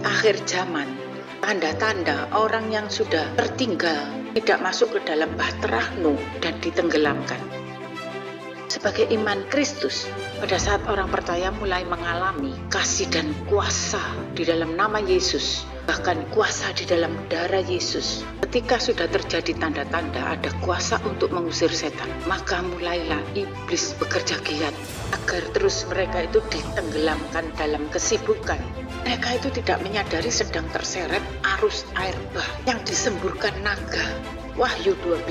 akhir zaman, tanda-tanda orang yang sudah tertinggal tidak masuk ke dalam bahtera Nuh dan ditenggelamkan. Sebagai iman Kristus, pada saat orang percaya mulai mengalami kasih dan kuasa di dalam nama Yesus, bahkan kuasa di dalam darah Yesus, ketika sudah terjadi tanda-tanda ada kuasa untuk mengusir setan, maka mulailah iblis bekerja giat agar terus mereka itu ditenggelamkan dalam kesibukan. Mereka itu tidak menyadari sedang terseret arus air bah yang disemburkan naga. Wahyu 12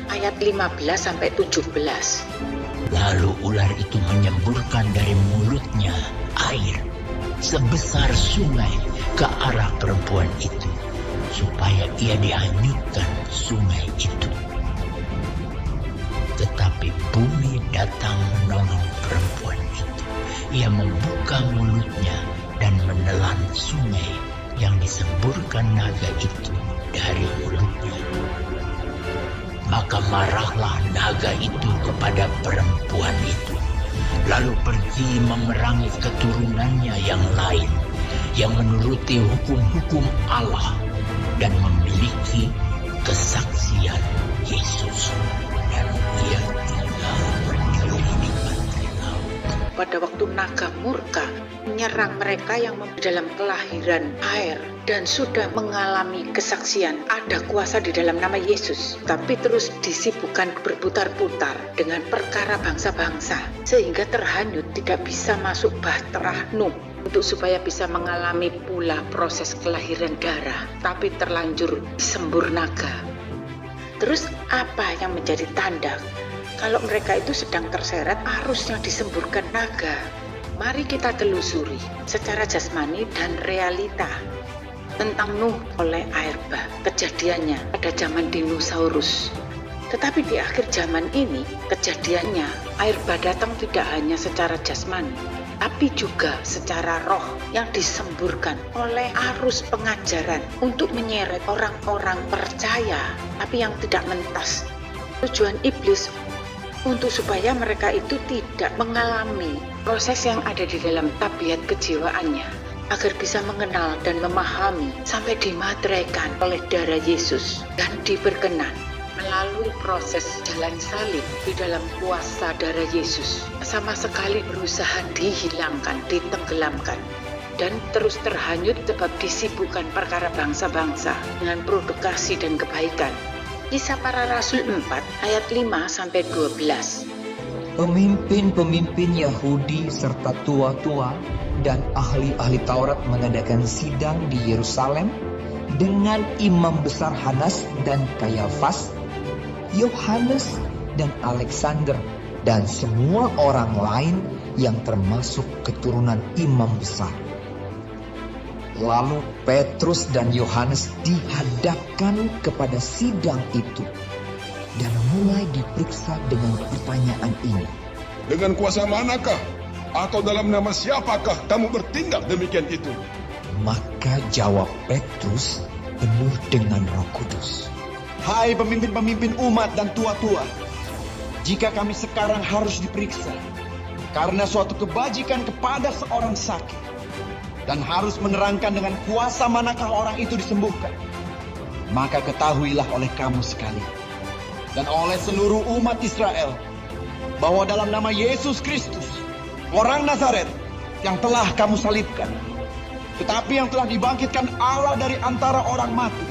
ayat 15-17. Lalu ular itu menyemburkan dari mulutnya air sebesar sungai ke arah perempuan itu, supaya ia dihanyutkan sungai itu. Tetapi bumi datang menolong perempuan itu. Ia membuka mulutnya dan menelan sungai yang disemburkan naga itu dari mulutnya. Maka marahlah naga itu kepada perempuan itu, lalu pergi memerangi keturunannya yang lain, yang menuruti hukum-hukum Allah dan memiliki kesaksian Yesus. Dan ia tinggal berdiri di pantai laut. Pada waktu naga murka menyerang mereka yang di dalam kelahiran air dan sudah mengalami kesaksian ada kuasa di dalam nama Yesus, tapi terus disibukkan berputar-putar dengan perkara bangsa-bangsa sehingga terhanyut, tidak bisa masuk bahtera Nuh untuk supaya bisa mengalami pula proses kelahiran darah, tapi terlanjur disembur naga. Terus apa yang menjadi tanda kalau mereka itu sedang terseret arus yang disemburkan naga? Mari kita telusuri secara jasmani dan realita tentang Nuh oleh air bah. Kejadiannya pada zaman dinosaurus. Tetapi di akhir zaman ini, kejadiannya air bah datang tidak hanya secara jasmani, tapi juga secara roh yang disemburkan oleh arus pengajaran untuk menyeret orang-orang percaya, tapi yang tidak mentas. Tujuan iblis untuk supaya mereka itu tidak mengalami proses yang ada di dalam tabiat kejiwaannya, agar bisa mengenal dan memahami sampai dimateraikan oleh darah Yesus dan diberkenan melalui proses jalan salib di dalam kuasa darah Yesus, sama sekali berusaha dihilangkan, ditenggelamkan, dan terus terhanyut sebab disibukkan perkara bangsa-bangsa dengan provokasi dan kebaikan. Kisah Para Rasul 4 ayat 5-12. Pemimpin-pemimpin Yahudi serta tua-tua dan ahli-ahli Taurat mengadakan sidang di Yerusalem dengan imam besar Hanas dan Kayafas, Yohanes dan Alexander, dan semua orang lain yang termasuk keturunan imam besar. Lalu Petrus dan Yohanes dihadapkan kepada sidang itu dan mulai diperiksa dengan pertanyaan ini. Dengan kuasa manakah atau dalam nama siapakah kamu bertindak demikian itu? Maka jawab Petrus penuh dengan Roh Kudus. Hai pemimpin-pemimpin umat dan tua-tua, jika kami sekarang harus diperiksa karena suatu kebajikan kepada seorang sakit, dan harus menerangkan dengan kuasa manakah orang itu disembuhkan, maka ketahuilah oleh kamu sekalian dan oleh seluruh umat Israel bahwa dalam nama Yesus Kristus, orang Nazaret yang telah kamu salibkan, tetapi yang telah dibangkitkan Allah dari antara orang mati,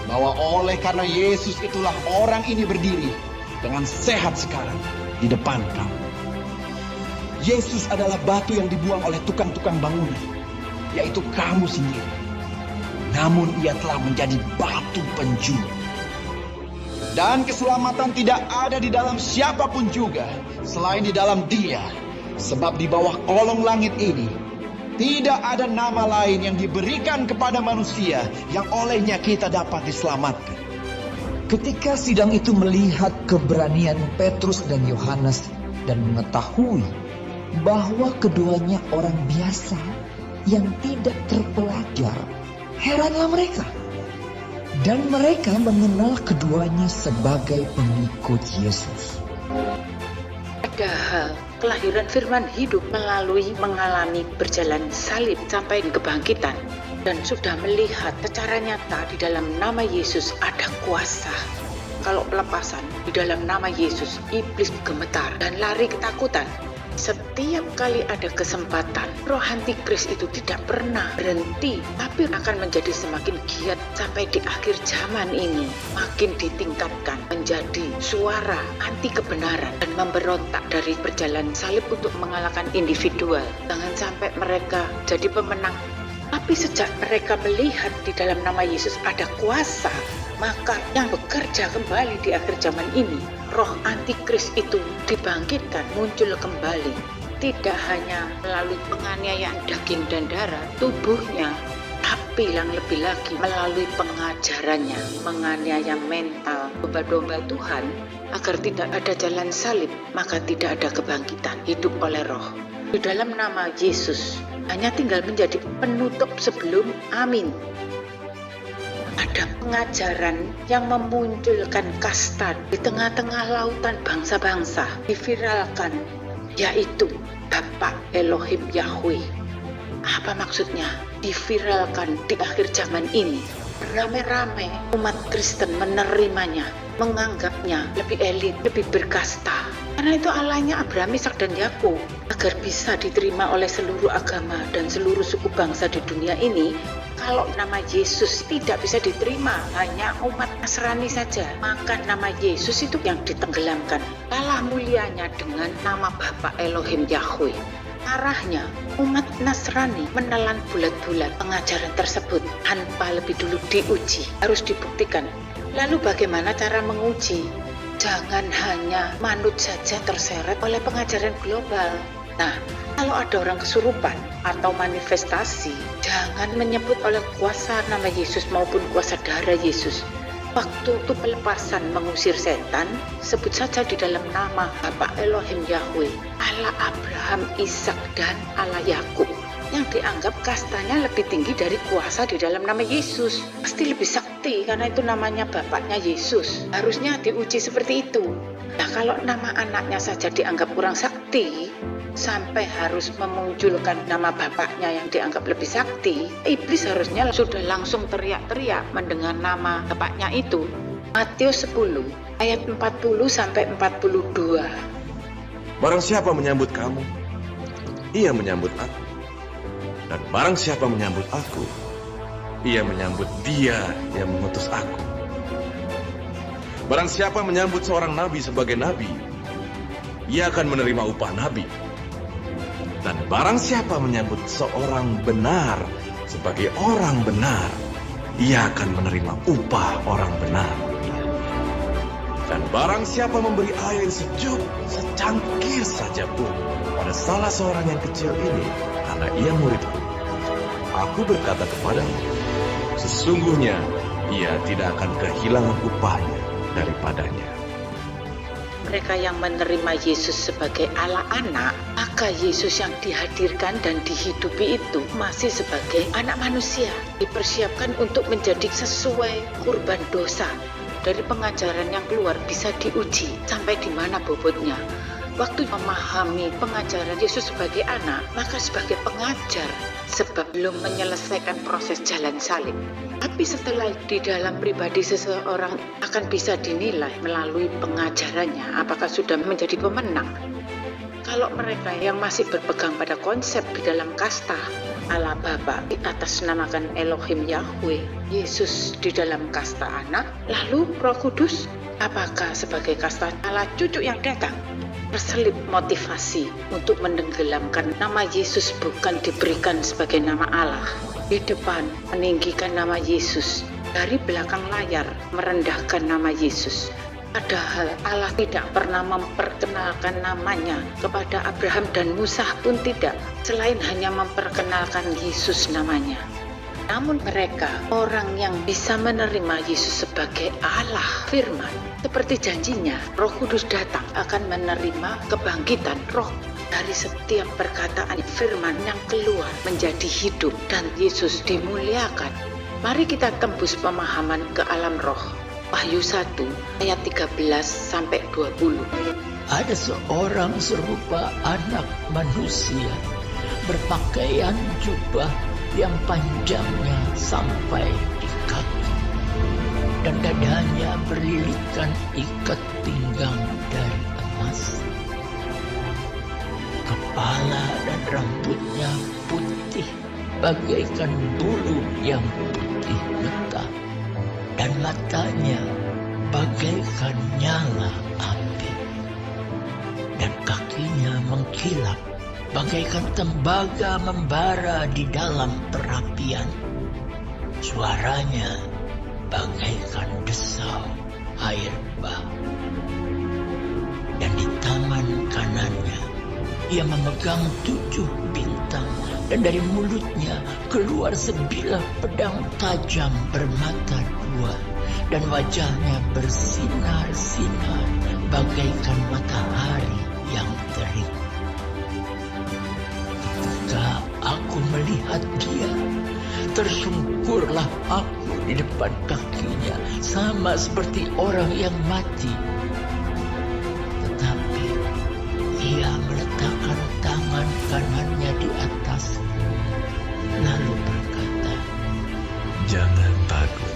bahwa oleh karena Yesus itulah orang ini berdiri dengan sehat sekarang di depan kamu. Yesus adalah batu yang dibuang oleh tukang-tukang bangunan, yaitu kamu sendiri. Namun ia telah menjadi batu penjuru. Dan keselamatan tidak ada di dalam siapapun juga selain di dalam Dia. Sebab di bawah kolong langit ini tidak ada nama lain yang diberikan kepada manusia yang olehnya kita dapat diselamatkan. Ketika sidang itu melihat keberanian Petrus dan Yohanes dan mengetahui bahwa keduanya orang biasa yang tidak terpelajar, heranlah mereka. Dan mereka mengenal keduanya sebagai pengikut Yesus. Padahal kelahiran firman hidup melalui mengalami berjalan salib sampai kebangkitan, dan sudah melihat secara nyata di dalam nama Yesus ada kuasa. Kalau pelepasan di dalam nama Yesus, iblis gemetar dan lari ketakutan. Setiap kali ada kesempatan, roh antikris itu tidak pernah berhenti, tapi akan menjadi semakin giat sampai di akhir zaman ini. Makin ditingkatkan menjadi suara anti kebenaran dan memberontak dari berjalan salib untuk mengalahkan individual. Jangan sampai mereka jadi pemenang. Tapi sejak mereka melihat di dalam nama Yesus ada kuasa, maka yang bekerja kembali di akhir zaman ini, roh antikris itu dibangkitkan, muncul kembali. Tidak hanya melalui penganiayaan daging dan darah tubuhnya, tapi yang lebih lagi melalui pengajarannya, menganiaya mental domba-domba Tuhan agar tidak ada jalan salib, maka tidak ada kebangkitan hidup oleh roh. Di dalam nama Yesus hanya tinggal menjadi penutup sebelum amin. Ada pengajaran yang memunculkan kasta di tengah-tengah lautan bangsa-bangsa, diviralkan, yaitu Bapa Elohim Yahweh. Apa maksudnya? Diviralkan di akhir zaman ini. Rame-rame umat Kristen menerimanya, menganggapnya lebih elit, lebih berkasta. Karena itu Allahnya Abraham, Ishak dan Yakub, agar bisa diterima oleh seluruh agama dan seluruh suku bangsa di dunia ini. Kalau nama Yesus tidak bisa diterima hanya umat Nasrani saja, maka nama Yesus itu yang ditenggelamkan. Kalah mulianya dengan nama Bapa Elohim Yahweh. Arahnya, umat Nasrani menelan bulat-bulat pengajaran tersebut tanpa lebih dulu diuji, harus dibuktikan. Lalu bagaimana cara menguji? Jangan hanya manut saja terseret oleh pengajaran global. Nah, kalau ada orang kesurupan atau manifestasi, jangan menyebut oleh kuasa nama Yesus maupun kuasa darah Yesus. Waktu itu pelepasan mengusir setan, sebut saja di dalam nama Bapa Elohim Yahweh, Allah Abraham, Ishak, dan Allah Yakub, yang dianggap kastanya lebih tinggi dari kuasa di dalam nama Yesus. Pasti lebih sakti karena itu namanya bapaknya Yesus. Harusnya diuji seperti itu. Nah, kalau nama anaknya saja dianggap kurang sakti, sampai harus memunculkan nama bapaknya yang dianggap lebih sakti, iblis harusnya sudah langsung teriak-teriak mendengar nama bapaknya itu. Matius 10 ayat 40-42. Barang siapa menyambut kamu, ia menyambut aku. Dan barang siapa menyambut aku, ia menyambut dia yang mengutus aku. Barang siapa menyambut seorang nabi sebagai nabi, ia akan menerima upah nabi. Dan barang siapa menyambut seorang benar sebagai orang benar, ia akan menerima upah orang benar. Dan barang siapa memberi air sejuk secangkir saja pun pada salah seorang yang kecil ini, karena ia muridku, aku berkata kepadamu, sesungguhnya ia tidak akan kehilangan upahnya daripadanya. Mereka yang menerima Yesus sebagai Allah anak, maka Yesus yang dihadirkan dan dihidupi itu masih sebagai anak manusia, dipersiapkan untuk menjadi sesuai kurban dosa. Dari pengajaran yang keluar bisa diuji sampai di mana bobotnya. Waktu memahami pengajaran Yesus sebagai anak, maka sebagai pengajar, sebab belum menyelesaikan proses jalan salib. Tapi setelah di dalam pribadi seseorang akan bisa dinilai melalui pengajarannya, apakah sudah menjadi pemenang. Kalau mereka yang masih berpegang pada konsep di dalam kasta, Allah Bapa di atas namakan Elohim Yahweh, Yesus di dalam kasta anak, lalu Roh Kudus, apakah sebagai kasta Allah cucu yang datang? Terselip motivasi untuk menenggelamkan nama Yesus, bukan diberikan sebagai nama Allah. Di depan meninggikan nama Yesus, dari belakang layar merendahkan nama Yesus. Padahal Allah tidak pernah memperkenalkan namanya kepada Abraham dan Musa pun tidak, selain hanya memperkenalkan Yesus namanya. Namun mereka, orang yang bisa menerima Yesus sebagai Allah firman, seperti janjinya, Roh Kudus datang akan menerima kebangkitan roh dari setiap perkataan firman yang keluar menjadi hidup dan Yesus dimuliakan. Mari kita tembus pemahaman ke alam roh. Wahyu 1 ayat 13-20. ada seorang serupa anak manusia berpakaian jubah yang panjangnya sampai di kaki, dan dadanya berlilitkan ikat pinggang dari emas. Kepala dan rambutnya putih bagaikan bulu yang putih getah, dan matanya bagaikan nyala api, dan kakinya mengkilap bagaikan tembaga membara di dalam perapian. Suaranya bagaikan desau air bah. Dan di tangan kanannya ia memegang 7 bintang, dan dari mulutnya keluar sebilah pedang tajam bermata 2, dan wajahnya bersinar-sinar bagaikan matahari yang terik. Ketika aku melihat dia, tersungkurlah aku di depan kakinya, sama seperti orang yang mati. Tetapi ia meletakkan tangan kanannya di atas, lalu berkata, Jangan takut,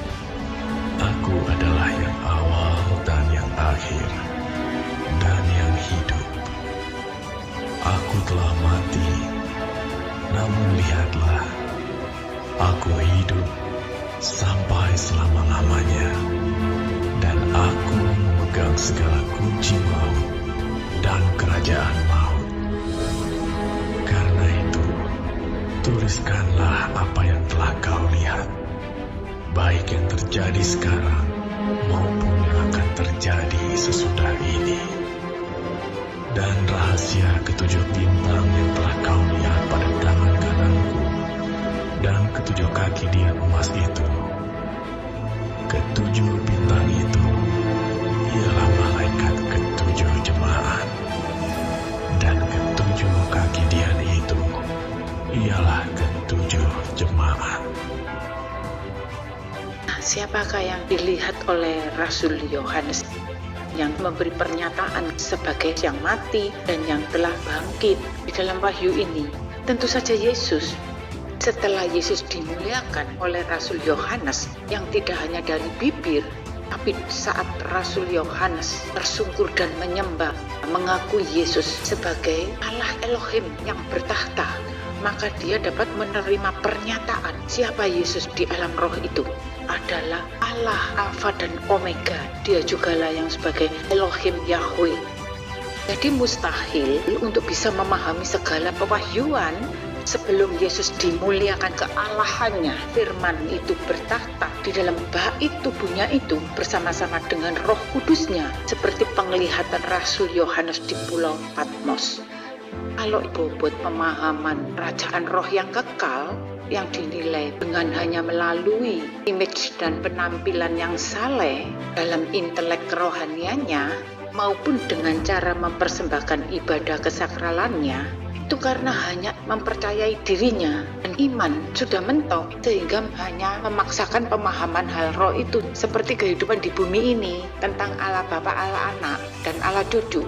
aku adalah yang awal dan yang akhir, dan yang hidup. Aku telah mati, namun lihatlah, aku hidup sampai selama-lamanya, dan aku memegang segala kunci maut dan kerajaan maut. Karena itu, tuliskanlah apa yang telah kau lihat, baik yang terjadi sekarang maupun yang akan terjadi sesudah ini. Dan rahasia ke-7 bintang yang telah kau lihat pada tangan kananku, dan ke-7 kaki dia emas itu. Ke-7 bintang itu ialah malaikat ke-7 jemaat, dan ke-7 kaki dia itu ialah ke-7 jemaat. Siapakah yang dilihat oleh Rasul Yohanes yang memberi pernyataan sebagai yang mati dan yang telah bangkit di dalam wahyu ini? Tentu saja Yesus. Setelah Yesus dimuliakan oleh Rasul Yohanes yang tidak hanya dari bibir, tapi saat Rasul Yohanes tersungkur dan menyembah, mengakui Yesus sebagai Allah Elohim yang bertahta, maka dia dapat menerima pernyataan siapa Yesus di alam roh itu adalah Allah Alfa dan Omega. Dia jugalah yang sebagai Elohim Yahweh. Jadi mustahil untuk bisa memahami segala pewahyuan sebelum Yesus dimuliakan kealahannya. Firman itu bertahta di dalam bait tubuhnya itu bersama-sama dengan Roh Kudusnya, seperti penglihatan Rasul Yohanes di Pulau Patmos. Kalau bobot pemahaman kerajaan roh yang kekal yang dinilai dengan hanya melalui image dan penampilan yang saleh dalam intelek kerohaniannya maupun dengan cara mempersembahkan ibadah kesakralannya, itu karena hanya mempercayai dirinya dan iman sudah mentok, sehingga hanya memaksakan pemahaman hal roh itu seperti kehidupan di bumi ini tentang Allah Bapa, Allah Anak, dan Allah Cucu.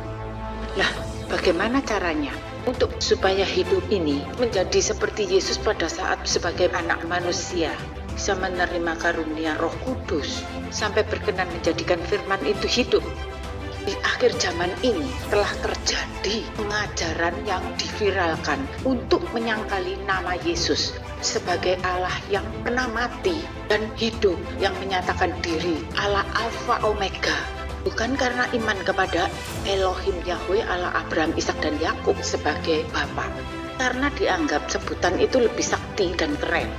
Lah, bagaimana caranya untuk supaya hidup ini menjadi seperti Yesus pada saat sebagai anak manusia, bisa menerima karunia Roh Kudus sampai berkenan menjadikan firman itu hidup? Di akhir zaman ini telah terjadi pengajaran yang diviralkan untuk menyangkali nama Yesus sebagai Allah yang pernah mati dan hidup, yang menyatakan diri Allah Alfa Omega, bukan karena iman kepada Elohim Yahweh Allah Abraham, Ishak dan Yakub sebagai Bapa, karena dianggap sebutan itu lebih sakti dan keren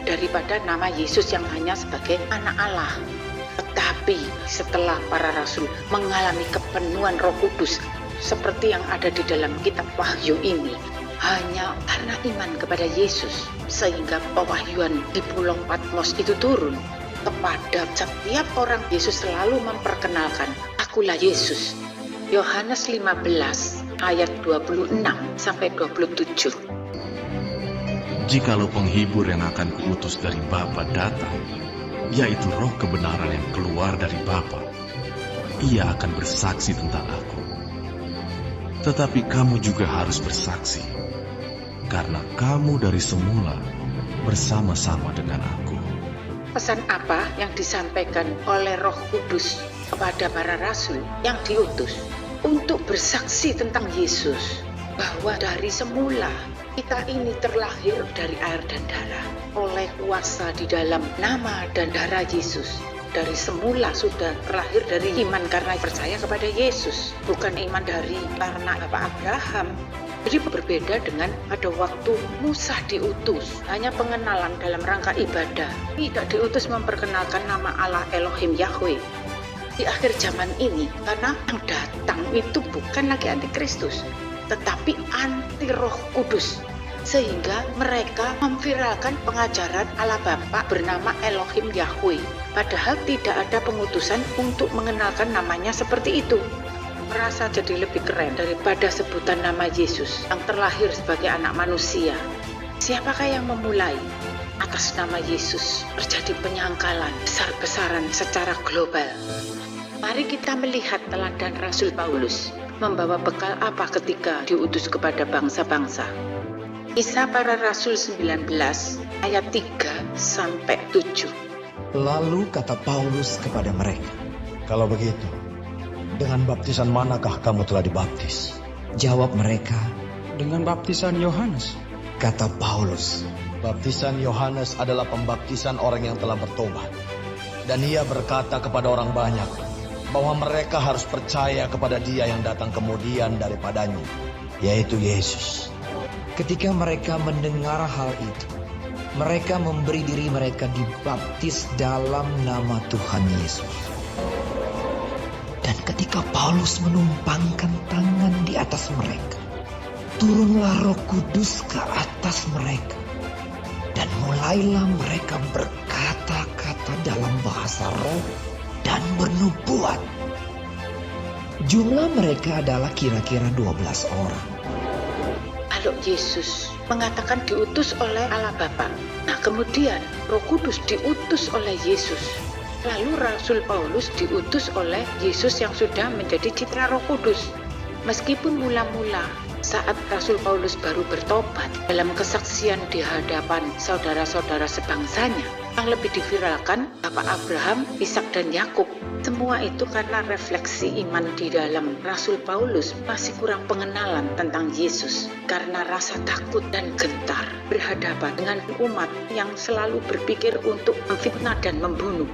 daripada nama Yesus yang hanya sebagai anak Allah. Tetapi setelah para rasul mengalami kepenuhan Roh Kudus seperti yang ada di dalam kitab Wahyu ini, hanya karena iman kepada Yesus, sehingga pewahyuan di Pulau Patmos itu turun kepada setiap orang. Yesus selalu memperkenalkan, akulah Yesus. Yohanes 15 ayat 26 sampai 27. Jikalau penghibur yang akan kuutus dari Bapa datang, yaitu roh kebenaran yang keluar dari Bapa, ia akan bersaksi tentang aku. tetapi kamu juga harus bersaksi, karena kamu dari semula bersama-sama dengan aku. Pesan apa yang disampaikan oleh Roh Kudus kepada para rasul yang diutus untuk bersaksi tentang Yesus, bahwa dari semula kita ini terlahir dari air dan darah oleh kuasa di dalam nama dan darah Yesus. Dari semula sudah terlahir dari iman karena percaya kepada Yesus, bukan iman dari karena Bapak Abraham. Jadi berbeda dengan pada waktu Musa diutus, hanya pengenalan dalam rangka ibadah, tidak diutus memperkenalkan nama Allah Elohim Yahweh. Di akhir zaman ini, karena yang datang itu bukan lagi antikristus, tetapi anti Roh Kudus, sehingga mereka memviralkan pengajaran Allah Bapa bernama Elohim Yahweh, padahal tidak ada pengutusan untuk mengenalkan namanya seperti itu. Merasa jadi lebih keren daripada sebutan nama Yesus yang terlahir sebagai anak manusia. Siapakah yang memulai? Atas nama Yesus terjadi penyangkalan besar-besaran secara global. Mari kita melihat teladan Rasul Paulus membawa bekal apa ketika diutus kepada bangsa-bangsa. Kisah Para Rasul 19 ayat 3-7. Lalu kata Paulus kepada mereka, "Kalau begitu, dengan baptisan manakah kamu telah dibaptis?" Jawab mereka, Dengan baptisan Yohanes. kata Paulus, Baptisan Yohanes adalah pembaptisan orang yang telah bertobat. Dan ia berkata kepada orang banyak bahwa mereka harus percaya kepada Dia yang datang kemudian daripadanya, yaitu Yesus. ketika mereka mendengar hal itu, mereka memberi diri mereka dibaptis dalam nama Tuhan Yesus. Dan ketika Paulus menumpangkan tangan di atas mereka, turunlah Roh Kudus ke atas mereka. Dan mulailah mereka berkata-kata dalam bahasa roh dan bernubuat. Jumlah mereka adalah kira-kira 12 orang. Kalau Yesus mengatakan diutus oleh Allah Bapa, nah kemudian Roh Kudus diutus oleh Yesus. Lalu Rasul Paulus diutus oleh Yesus yang sudah menjadi citra Roh Kudus. Meskipun mula-mula saat Rasul Paulus baru bertobat dalam kesaksian di hadapan saudara-saudara sebangsanya, yang lebih diviralkan Bapak Abraham, Ishak dan Yakub. Semua itu karena refleksi iman di dalam Rasul Paulus masih kurang pengenalan tentang Yesus karena rasa takut dan gentar berhadapan dengan umat yang selalu berpikir untuk memfitnah dan membunuh.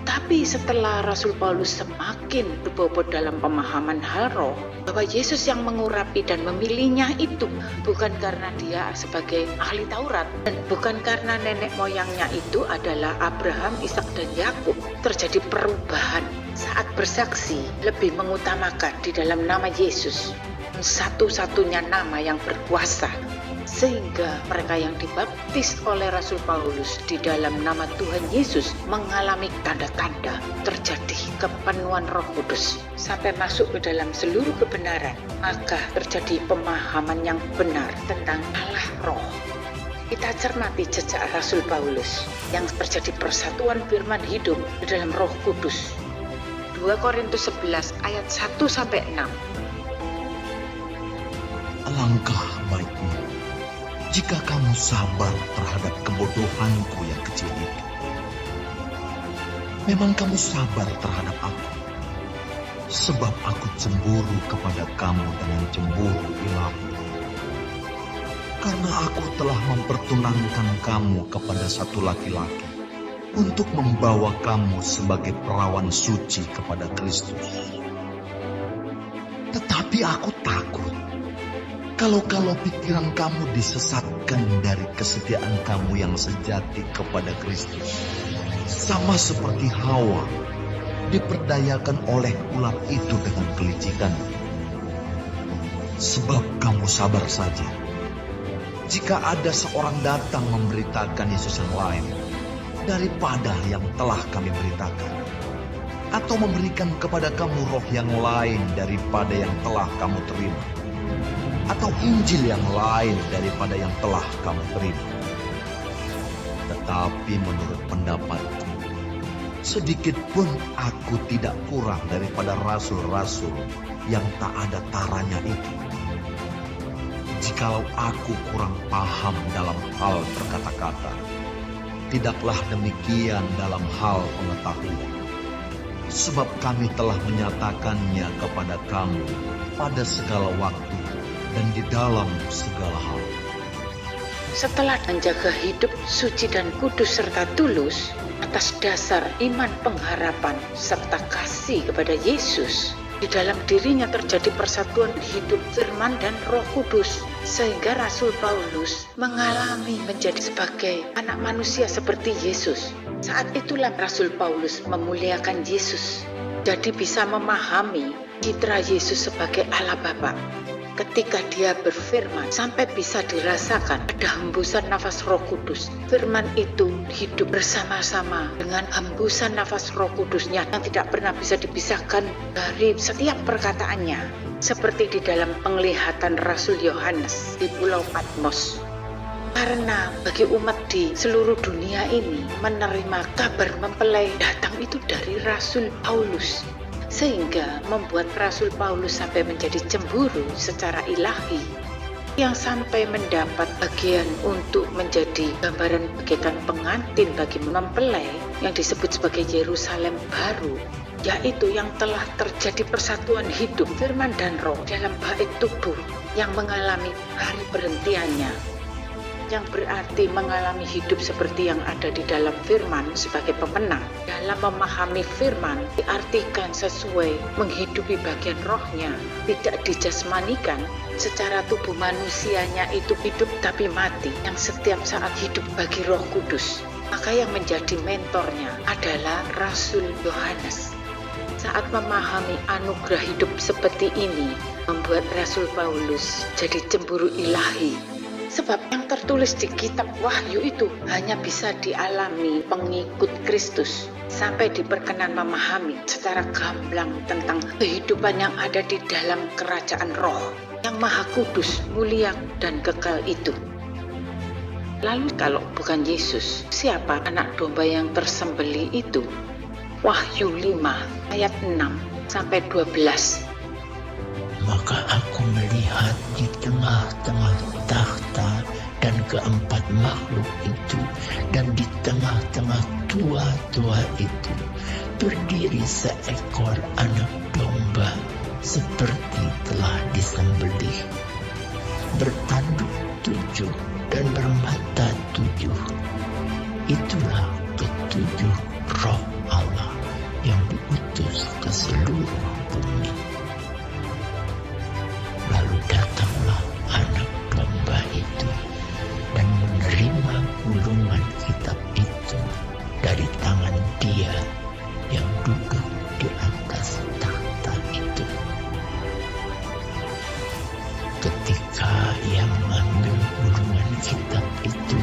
Tapi setelah Rasul Paulus semakin berbobot dalam pemahaman hal roh, bahwa Yesus yang mengurapi dan memilihnya itu bukan karena dia sebagai ahli Taurat dan bukan karena nenek moyangnya itu adalah Abraham, Ishak dan Yakub, terjadi perubahan saat bersaksi lebih mengutamakan di dalam nama Yesus, satu-satunya nama yang berkuasa. Sehingga mereka yang dibaptis oleh Rasul Paulus di dalam nama Tuhan Yesus mengalami tanda-tanda terjadi kepenuhan Roh Kudus sampai masuk ke dalam seluruh kebenaran. Maka terjadi pemahaman yang benar tentang Allah Roh. Kita cermati jejak Rasul Paulus yang terjadi persatuan firman hidup di dalam Roh Kudus. 2 Korintus 11 ayat 1-6. Alangkah baiknya jika kamu sabar terhadap kebodohanku yang kecil itu. Memang kamu sabar terhadap aku, sebab aku cemburu kepada kamu dengan cemburu ilahi. Karena aku telah mempertunangkan kamu kepada satu laki-laki untuk membawa kamu sebagai perawan suci kepada Kristus. Tetapi aku takut kalau pikiran kamu disesatkan dari kesetiaan kamu yang sejati kepada Kristus, sama seperti Hawa diperdayakan oleh ular itu dengan kelicikan. Sebab kamu sabar saja jika ada seorang datang memberitakan Yesus yang lain daripada yang telah kami beritakan, atau memberikan kepada kamu roh yang lain daripada yang telah kamu terima, atau Injil yang lain daripada yang telah kamu terima. Tetapi menurut pendapatku, sedikit pun aku tidak kurang daripada rasul-rasul yang tak ada taranya itu. Jikalau aku kurang paham dalam hal berkata-kata, tidaklah demikian dalam hal pengetahuan. Sebab kami telah menyatakannya kepada kamu pada segala waktu dan di dalam segala hal. Setelah menjaga hidup suci dan kudus serta tulus atas dasar iman pengharapan serta kasih kepada Yesus, di dalam dirinya terjadi persatuan hidup firman dan Roh Kudus, sehingga Rasul Paulus mengalami menjadi sebagai anak manusia seperti Yesus. Saat itulah Rasul Paulus memuliakan Yesus, jadi bisa memahami citra Yesus sebagai Allah Bapa. Ketika dia berfirman, sampai bisa dirasakan ada hembusan nafas Roh Kudus. Firman itu hidup bersama-sama dengan hembusan nafas Roh Kudusnya yang tidak pernah bisa dipisahkan dari setiap perkataannya. Seperti di dalam penglihatan Rasul Yohanes di Pulau Patmos. Karena bagi umat di seluruh dunia ini, menerima kabar mempelai datang itu dari Rasul Paulus. Sehingga membuat Rasul Paulus sampai menjadi cemburu secara ilahi, yang sampai mendapat bagian untuk menjadi gambaran bagaikan pengantin bagi mempelai yang disebut sebagai Yerusalem baru, yaitu yang telah terjadi persatuan hidup firman dan roh dalam bait tubuh yang mengalami hari perhentiannya, yang berarti mengalami hidup seperti yang ada di dalam firman sebagai pemenang. Dalam memahami firman diartikan sesuai menghidupi bagian rohnya, tidak dijasmanikan. Secara tubuh manusianya itu hidup tapi mati, yang setiap saat hidup bagi Roh Kudus. Maka yang menjadi mentornya adalah Rasul Yohanes. Saat memahami anugerah hidup seperti ini, membuat Rasul Paulus jadi cemburu ilahi. Sebab yang tertulis di kitab Wahyu itu hanya bisa dialami pengikut Kristus sampai diperkenan memahami secara gamblang tentang kehidupan yang ada di dalam kerajaan roh yang maha kudus, mulia, dan kekal itu. Lalu kalau bukan Yesus, siapa anak domba yang tersembelih itu? Wahyu 5 ayat 6 sampai 12. Maka aku melihat di tengah-tengah takhta dan keempat makhluk itu, dan di tengah-tengah tua-tua itu berdiri seekor anak domba seperti telah disembelih, bertanduk 7 dan bermata 7. Itulah ketujuh roh Allah yang diutus ke seluruh bumi. Lalu datanglah anak domba itu dan menerima gulungan kitab itu dari tangan dia yang duduk di atas takhta itu. Ketika ia mengambil gulungan kitab itu,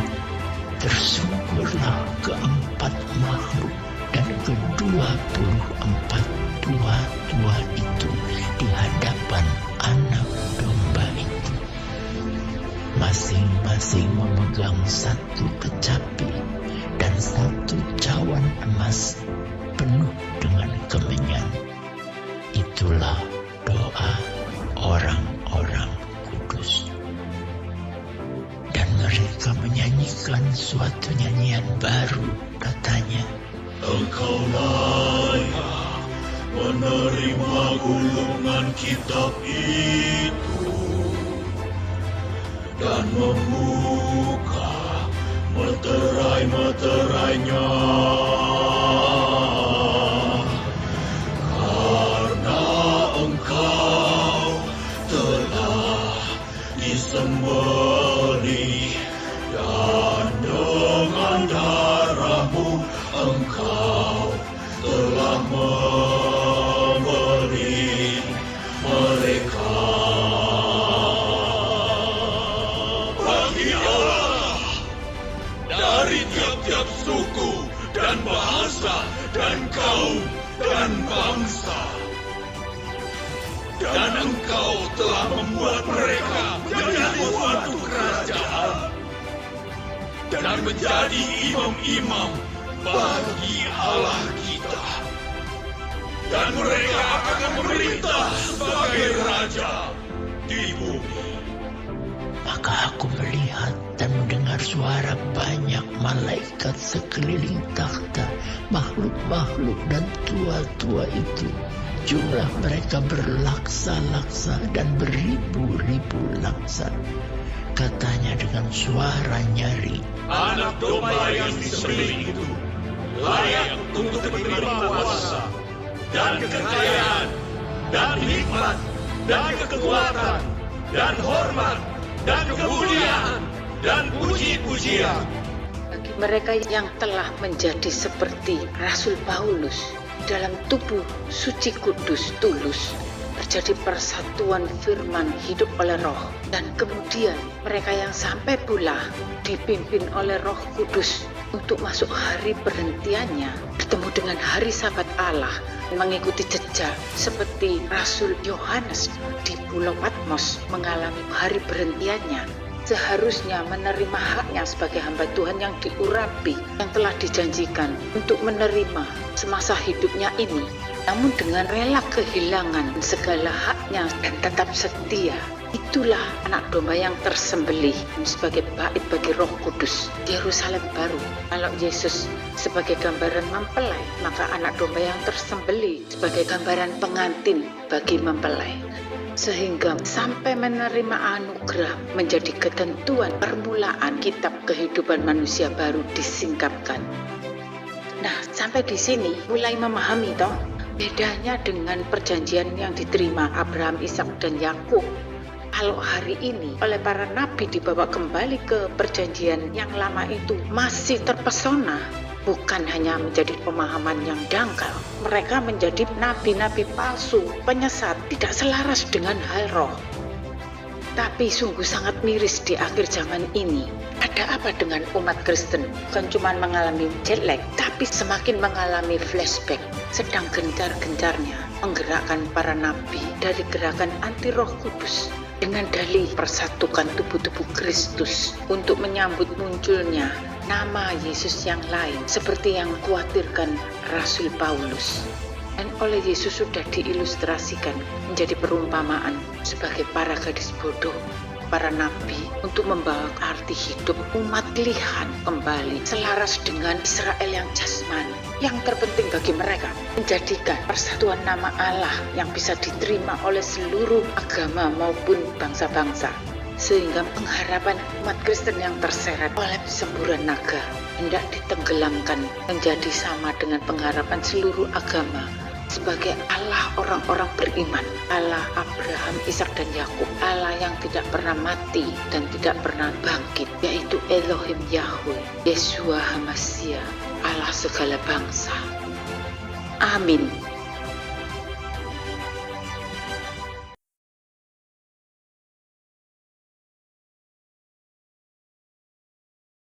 tersungkurlah keempat makhluk dan ke-24 tua-tua itu di hadapan anak domba itu. Masing-masing memegang satu kecapi dan satu cawan emas penuh dengan kemenyan. Itulah doa orang-orang kudus. Dan mereka menyanyikan suatu nyanyian baru, katanya, Engkau layak menerima gulungan kitab itu dan membuka meterai-meterainya, karena engkau telah disembelih dan dengan darahmu engkau telah membeli mereka. Bagi Allah dari tiap-tiap suku dan bahasa dan kaum dan bangsa, dan engkau telah membuat mereka menjadi suatu kerajaan dan menjadi imam-imam bagi Allah kita. kita. Dan mereka akan memerintah sebagai raja di bumi. Maka aku melihat dan mendengar suara banyak malaikat sekeliling takhta, makhluk-makhluk dan tua-tua itu. Jumlah mereka berlaksa-laksa dan beribu-ribu laksa. Katanya dengan suara nyaring, Anak domba yang disembelih itu layak untuk menerima kuasa dan kekayaan dan nikmat dan kekuatan dan hormat dan kemuliaan dan puji-pujian. Bagi mereka yang telah menjadi seperti Rasul Paulus dalam tubuh suci kudus tulus, terjadi persatuan firman hidup oleh Roh, dan kemudian mereka yang sampai pula dipimpin oleh Roh Kudus untuk masuk hari perhentiannya, bertemu dengan hari Sabat Allah, mengikuti jejak seperti Rasul Yohanes di Pulau Patmos mengalami hari perhentiannya, seharusnya menerima haknya sebagai hamba Tuhan yang diurapi, yang telah dijanjikan untuk menerima semasa hidupnya ini, namun dengan rela kehilangan segala haknya dan tetap setia. Itulah anak domba yang tersembelih sebagai bait bagi Roh Kudus, Yerusalem baru. Kalau Yesus sebagai gambaran mempelai, maka anak domba yang tersembelih sebagai gambaran pengantin bagi mempelai. Sehingga sampai menerima anugerah menjadi ketentuan permulaan kitab kehidupan manusia baru disingkapkan. Nah, sampai di sini mulai memahami toh bedanya dengan perjanjian yang diterima Abraham, Ishak dan Yakub. Kalau hari ini oleh para nabi dibawa kembali ke perjanjian yang lama itu masih terpesona, bukan hanya menjadi pemahaman yang dangkal. Mereka menjadi nabi-nabi palsu, penyesat, tidak selaras dengan hal roh. Tapi sungguh sangat miris di akhir zaman ini. Ada apa dengan umat Kristen? Bukan cuma mengalami jet lag, tapi semakin mengalami flashback. Sedang gencar-gencarnya menggerakkan para nabi dari gerakan anti Roh Kudus dengan dalih persatukan tubuh-tubuh Kristus untuk menyambut munculnya nama Yesus yang lain seperti yang khawatirkan Rasul Paulus. Dan oleh Yesus sudah diilustrasikan menjadi perumpamaan sebagai para gadis bodoh, para nabi untuk membawa arti hidup umat lihan kembali selaras dengan Israel yang jasmani. Yang terpenting bagi mereka menjadikan persatuan nama Allah yang bisa diterima oleh seluruh agama maupun bangsa-bangsa, sehingga pengharapan umat Kristen yang terseret oleh semburan naga hendak ditenggelamkan menjadi sama dengan pengharapan seluruh agama sebagai Allah orang-orang beriman, Allah Abraham, Ishak dan Yakub, Allah yang tidak pernah mati dan tidak pernah bangkit, yaitu Elohim Yahweh, Yeshua HaMashiach, Allah segala bangsa. Amin.